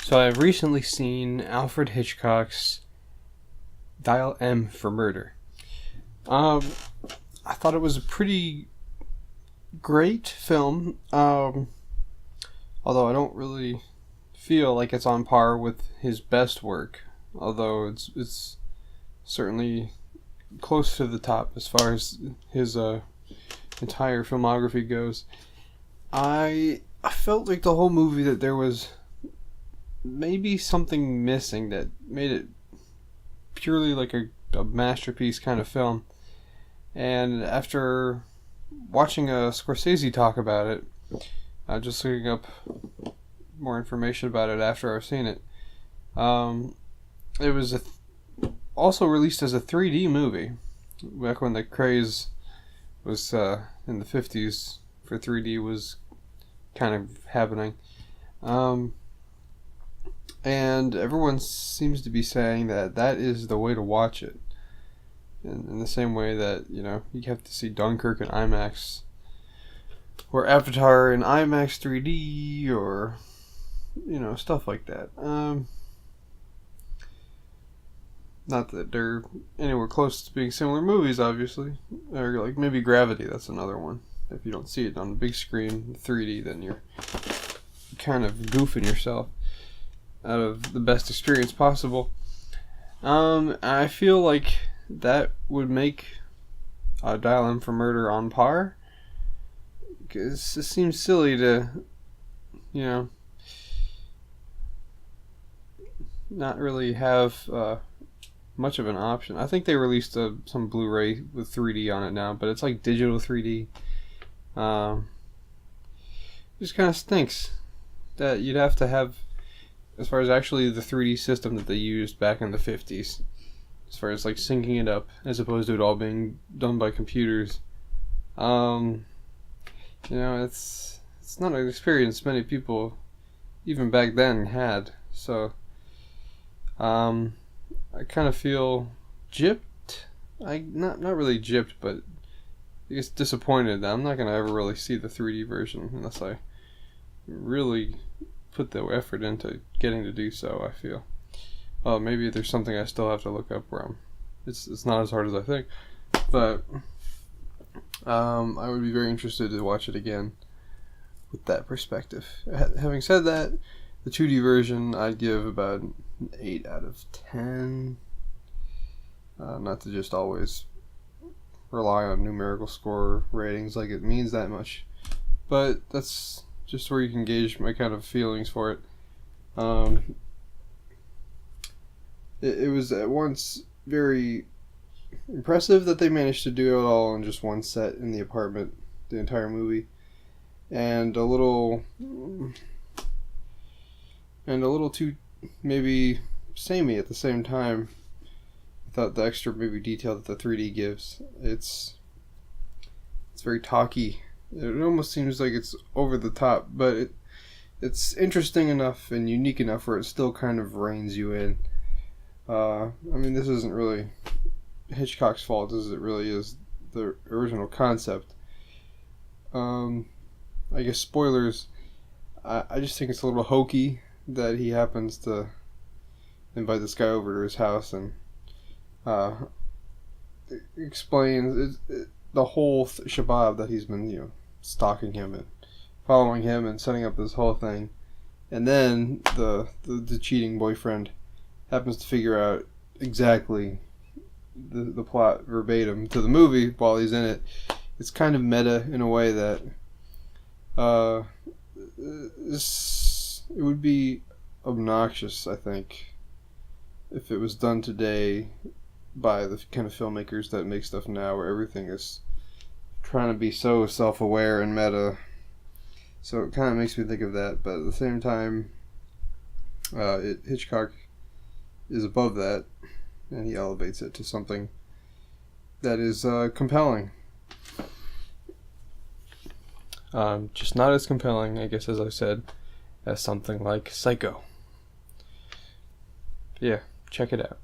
So I've recently seen Alfred Hitchcock's Dial M for Murder. I thought it was a pretty great film, although I don't really feel like it's on par with his best work, although it's certainly close to the top as far as his entire filmography goes. I felt like the whole movie that there was maybe something missing that made it purely like a masterpiece kind of film. And after watching a Scorsese talk about it, just looking up more information about it after I've seen it, it was also released as a 3D movie back when the craze was in the 50s for 3D was kind of happening. And everyone seems to be saying that that is the way to watch it. In the same way that, you have to see Dunkirk in IMAX, or Avatar in IMAX 3D, or, stuff like that. Not that they're anywhere close to being similar movies, obviously. Or, like, maybe Gravity, that's another one. If you don't see it on the big screen, 3D, then you're kind of goofing yourself out of the best experience possible. I feel like that would make Dial M for Murder on par, because it seems silly to, not really have much of an option. I think they released some Blu-ray with 3D on it now, but it's like digital 3D. Just kind of stinks that you'd have to have, as far as actually the 3D system that they used back in the 50s, as far as like syncing it up, as opposed to it all being done by computers. It's not an experience many people, even back then, had. So, I kind of feel gypped. Not really gypped, but I guess disappointed that I'm not gonna ever really see the 3D version unless I really put the effort into getting to do so. I feel. Maybe there's something I still have to look up where it's not as hard as I think, but I would be very interested to watch it again with that perspective. Having said that, the 2D version I'd give about an 8 out of 10. Not to just always rely on numerical score ratings like it means that much, but that's just where you can gauge my kind of feelings for it. It was at once very impressive that they managed to do it all in just one set in the apartment, the entire movie, and a little too maybe samey at the same time. I thought the extra maybe detail that the 3D gives, it's very talky. It almost seems like it's over the top, but it's interesting enough and unique enough where it still kind of reins you in. This isn't really Hitchcock's fault, as it really is the original concept. I guess spoilers. I just think it's a little hokey that he happens to invite this guy over to his house and explains the whole shabab that he's been, stalking him and following him and setting up this whole thing, and then the cheating boyfriend happens to figure out exactly the plot verbatim to the movie while he's in it. It's kind of meta in a way that it would be obnoxious, I think, if it was done today by the kind of filmmakers that make stuff now, where everything is trying to be so self-aware and meta. So it kind of makes me think of that, but at the same time, Hitchcock is above that, and he elevates it to something that is compelling. Just not as compelling, I guess, as I said, as something like Psycho. Yeah, check it out.